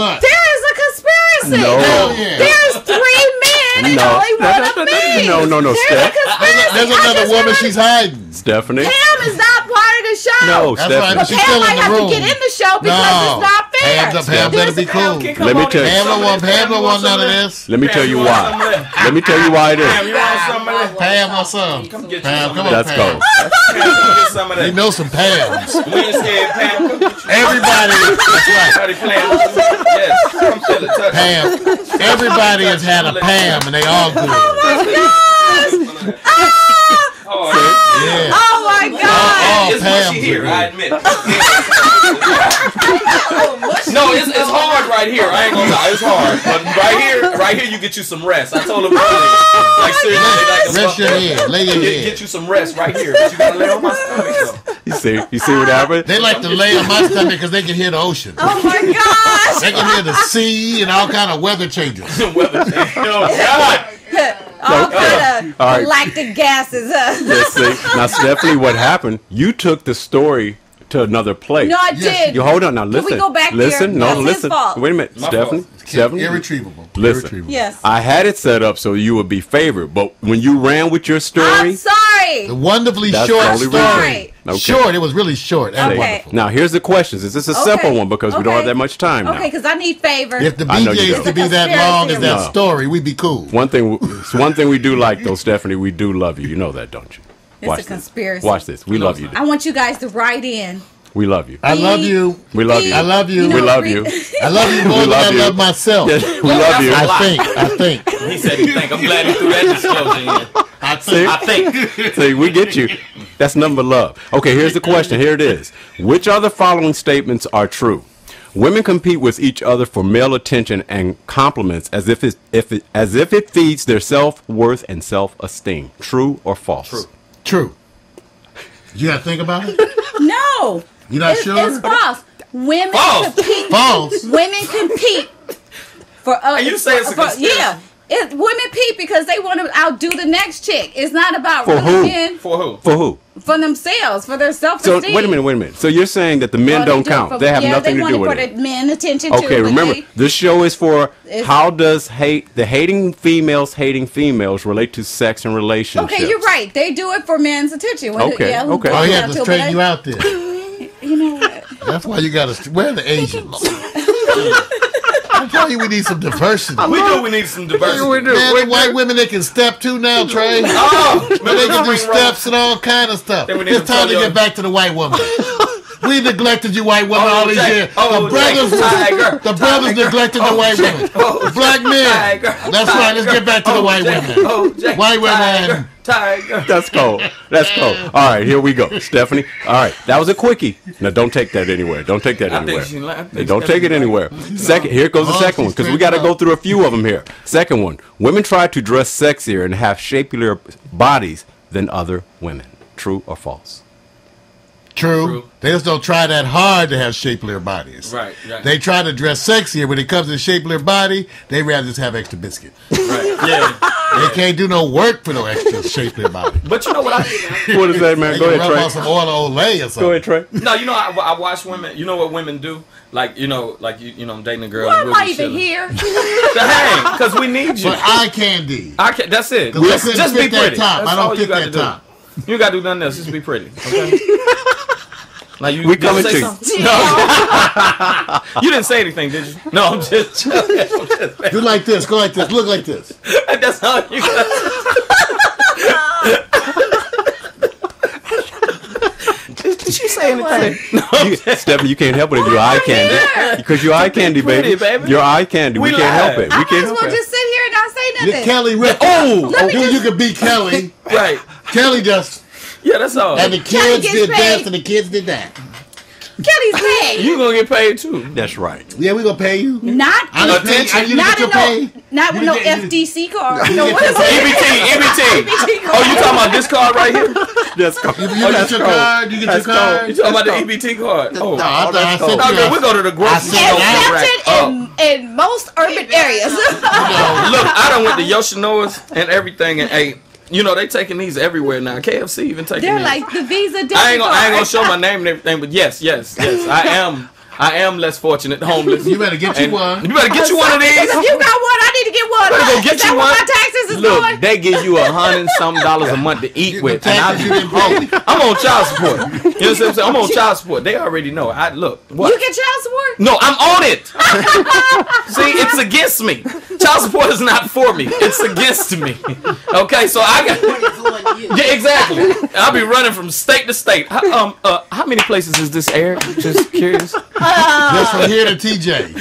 What? There is a conspiracy. No. Hell yeah. There's 3 men and No. only one of me. No, There's a Steph. conspiracy. There's I another just woman heard- she's hiding. Stephanie. Pam is not part of the show. No, That's Stephanie. right. But She's Pam still in might the have room. to get in the show because it's not fair. Pam better be cool. Let me tell you. Pam don't want none of this. Let me tell you why. Let me tell you why it Pam, you is. want some of that? Pam, what's up? Come get you Pam, some come of on, That's Pam. cold. Pam, come get some of You that. know some Pams. We ain't scared, Pam. Come get you. Everybody, that's right. How they playing? Yes. Come feel it. Touch it. Pam. Everybody has had a Pam, and they all good. Oh, Yeah. Oh my God. Oh, it's Pam's mushy here, are I admit. No, it's hard right here. I ain't gonna lie, it's hard. But right here, you get you some rest. I told him earlier. Like seriously, like Rest your head. Lay your get head. you some rest right here. But you gotta lay on my stomach though. You see what happened? They like to lay on my stomach because they can hear the ocean. Oh my gosh. They can hear the sea and all kind of weather changes. Weather change. Oh God. All kind of All right. lactic gases. Let's see. Now, Stephanie, what happened? You took the story to another place. No, I Yes. did. You hold on now. Listen. we go back listen. there? No, That's his listen. fault. Wait a minute, My Stephanie. fault. Stephanie. Irretrievable. Listen. Irretrievable. Yes. I had it set up so you would be favored, but when you ran with your story, I'm sorry. The wonderfully That's short the only story. reason. Okay. Short. It was really short and Okay. wonderful. Now here's the questions. Is this a simple one because we don't have that much time now? Okay, because I need favor. If the I know you BJ's don't. to be that long as that No. story, we'd be cool. One thing we do like though, Stephanie, we do love you. You know that, don't you? It's a conspiracy. Watch this. We love you. I want you guys to write in. We love you. I love you. We love you. I love you. know, We love read- you. I love you more than love I you. love myself. We love you. I think. He said he think. I'm glad he threw that disclosure in. I think. See, we get you. That's nothing but love. Okay, here's the question. Here it is. Which of the following statements are true? Women compete with each other for male attention and compliments as if it feeds their self-worth and self-esteem. True or false? True. True. You got to think about it? No. You not it's, sure? It's false. Women False. compete. False. Women compete for. And you say it's a conspiracy. Yeah. Women compete because they want to outdo the next chick. It's not about For really who? men For who? For who? for themselves, for their So self-esteem. wait a minute. So you're saying that the men Well, don't do it count? for- They have nothing they to do want with it. it. For the men attention too. Okay, but remember, they- this show is for It's- how does the hating females relate to sex and relationships? Okay, you're right. They do it for men's attention. Okay, who okay. do Oh, it yeah, now, to too, straighten but you out there. You know what? That's why you got to. Where are the Asians? I tell you, we need some diversity. We do. We need some diversity. We do. Man, the white women, they can step too now, Trey. Oh, Man, they can do steps and all kind of stuff. Then we need It's to time to tell get you- back to the white woman. We neglected you white women Oh, all these Jack. years. Oh, The brothers, Jack. Tiger. the brothers Tiger. neglected the Oh, white Jack. women. Oh, The black men. Tiger. That's right. Let's get back to the white Jack. women. Oh, Jack. White women. Tiger. That's cold. That's cold. All right, here we go, Stephanie. All right, that was a quickie. Now don't take that anywhere. Don't take that I think anywhere. she li- I think Don't take it Stephanie anywhere. Second, here goes the Oh, second one she's because we got to straight go up. through a few of them here. Second one: women try to dress sexier and have shapelier bodies than other women. True or false? True. They just don't try that hard to have shapelier bodies. Right. They try to dress sexier. When it comes to shapelier body, they rather just have extra biscuit. Right. Yeah. They can't do no work for no extra shapelier body. But you know what What is that, man? They Go can ahead, rub on Trey. some oil of Olay or something. Go ahead, Trey. No, you know, I watch women. You know what women do? Like, you know, I'm dating a girl. Why and am we'll I be even chilling. here? To hang, because we need you. But eye candy. I can, that's it. 'Cause I couldn't Just be fit that pretty. top. That's I don't all you fit got that to do. top. You got to do nothing else. Just be pretty. Okay. Like you, We did you coming say to you. something? No. You didn't say anything, did you? No, I'm just joking. Do like this. Go like this. Look like this. That's all you got. Did she say anything? No. Stephanie, you can't help it if you're eye candy. Because you're eye candy, pretty, baby. baby. You're eye candy. We We can't help live. it. I We might can't as help well it. just sit here and not say You're nothing. Kelly Ripa. You could be Kelly. Right. Kelly just. Yeah, that's all. And the Kelly kids gets did paid. this and the kids did that. Kelly's paid. You gonna get paid too. That's right. Yeah, we gonna pay you. Not I done pay you. You not get your in no, pay. not with You no get- you- FDC card. you No, get what is your pay. it? EBT. Oh, you talking about this card right here? That's cold. You get your card. You get your card. You talking about the EBT card? Oh, No, I thought I cold. sent no, you. man, we go to the grocery store. Accepted in most urban areas. Look, I done went to Yoshino's and everything and ate. You know, they taking these everywhere now. KFC even taking They're these. like the Visa debit I ain't gonna card. show my name and everything, but yes. I I am less fortunate, homeless. You better get you And one. You better get you one of these. If you got one, I need to get one. Better go Is get that you where one. my taxes is Look, going? they give you $100-something a month to eat with, and taxes you didn't pay. I'm on child support. You know what I'm saying? I'm on child support. They already know. What? You get child support? No, I'm on it. See, it's against me. Child support is not for me. It's against me. Okay, so I got. Yeah, exactly. I'll be running from state to state. How many places is this aired? Just curious. Just from here to TJ.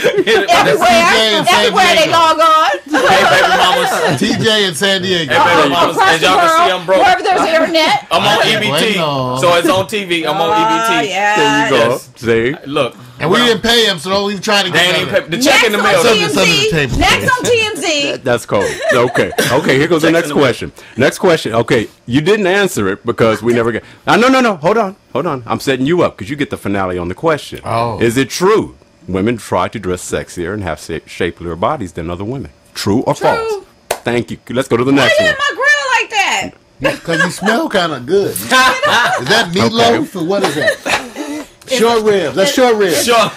Everywhere they log on. Hey, baby mamas. TJ in San Diego. Hey, baby mamas. Across As the y'all can see, I'm world, broke. wherever there's internet. I'm on Okay, EBT, bueno. so it's on TV. I'm on EBT. Yeah. There you go. Yes. See? Look, And we didn't pay him, so don't even try to they get ain't even that. pay, the check in the mail. Something to the table. Next on TMZ. That's cold. Okay. Okay, here goes the next question. Next question. Okay, you didn't answer it because we never got. No. Hold on. I'm setting you up because you get the finale on the question. Oh. Is it true women try to dress sexier and have shapelier bodies than other women? True or false? Thank you. Let's go to the Why next you one. in my grill like that? Because you smell kind of good. Is that meatloaf or what is that? Short ribs. That's short ribs. Sure.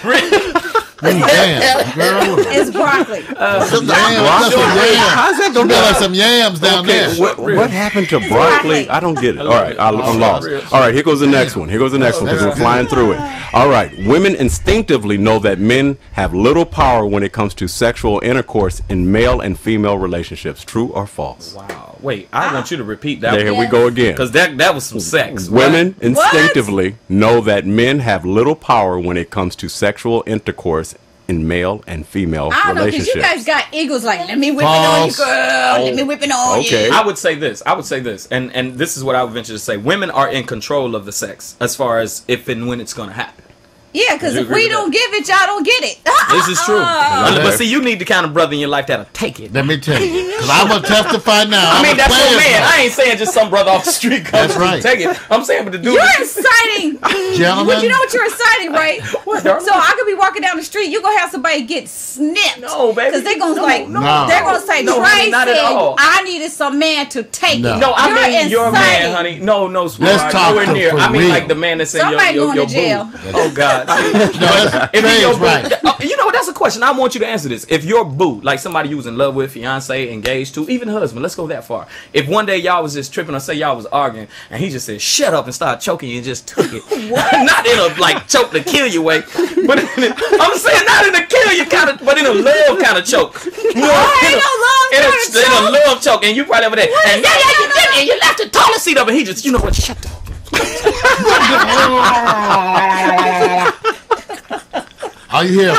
Damn, girl. It's broccoli. Some yams. How's that Smell like some yams down there. What happened to broccoli? broccoli. I don't get it. All right, I'm lost. All right, here goes the next one. Because we're flying through it. All right, women instinctively know that men have little power when it comes to sexual intercourse in male and female relationships. True or false? Wow. Wait, I want you to repeat that. There, here we go again. Because that was some sex. Women instinctively know that men have little power when it comes to sexual intercourse in male and female I don't know, because relationships. you guys got eagles like, let me whip it on you, False. girl. Let me whip it on Okay. you. I would say this. And this is what I would venture to say. Women are in control of the sex as far as if and when it's going to happen. Yeah, because You if agree we with don't that? give it, y'all don't get it. This is true. Okay. But see, you need the kind of brother in your life that'll take it. Let me tell you. Because I'm going to testify now. I mean, that's your man. I ain't saying just some brother off the street comes That's right. to take it. I'm saying, but the dude. You're inciting. Gentlemen. But you know what you're inciting, right? What, darling? So I could be walking down the street. You're going to have somebody get snipped. No, baby. Because they're going to no. they're going to say, No, honey, Tracy, not at all. I needed some man to take No. it. No, I You're mean your inciting. man, honey. No, sweetheart. Let's talk Nowhere to near. for I mean, real. like the man that's in Somebody your going to jail. boo. Oh God. No, that's If Trey's your boo, right. you know what? That's a question. I want you to answer this. If your boo, like somebody you was in love with, fiance, engaged to, even husband, let's go that far. If one day y'all was just tripping, or say y'all was arguing, and he just said, "Shut up," and started choking you and just took it, not in a like choke to kill you way, but I'm saying not in a kill you kind of, but in a love kind of choke. You know, ain't no love in kind of a choke. love choke, and you probably over there, and yeah, you did, and you left the toilet seat up, and he just, you know what? Shut up. All you hear is,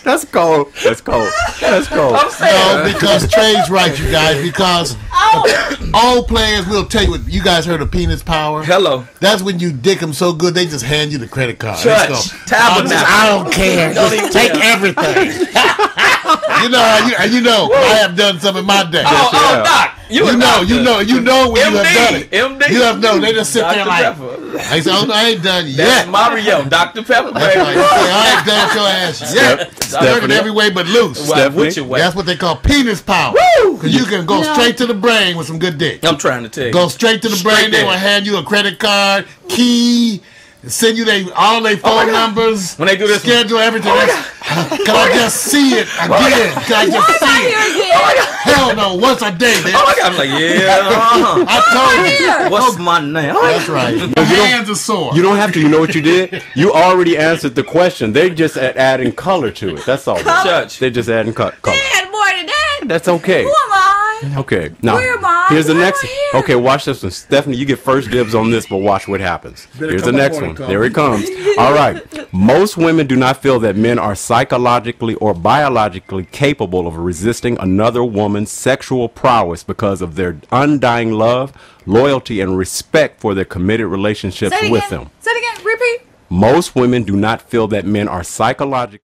That's cold. That's cold. That's cold. I'm saying. no, because Trey's right, you guys. Because old players will tell you what you guys heard of penis power. Hello. That's when you dick them so good they just hand you the credit card. Church, Let's go. tabernacle. I don't care. Don't Just even take care. everything. You know how you know I have done some in my day. Oh, Doc. You know when you have done it. MD. You have known. They just sit there Dr. like, Pepper. I say, oh, no, I ain't done That's yet. Mario, Dr. Pepper. That's right. You say, I ain't done your ass yet. Dirty Stephanie. every way but loose. Why, which way? That's what they call penis power. Because you can go straight to the brain with some good dick. I'm trying to tell you. Go straight to the Straight brain. They there. will hand you a credit card, key, send you all their phone numbers. When they do this- schedule everything. Can I just see it again? Can I just see it? Hell no, once a day, man. Oh my God, I'm like, yeah, I told you. What's my name? That's right. My hands are sore. You don't have to. You know what you did? You already answered the question. They're just adding color to it. That's all. Church. They're just adding color. They had more than that. That's okay. Who am I? Okay. Now, Where am I? here's the Why am next. I here? Okay, watch this one. Stephanie, you get first dibs on this, but watch what happens. Here's the next one. There it comes. All right. Most women do not feel that men are psychologically or biologically capable of resisting another woman's sexual prowess because of their undying love, loyalty, and respect for their committed relationships Say it with again. them. Say it again. Repeat. Most women do not feel that men are psychologically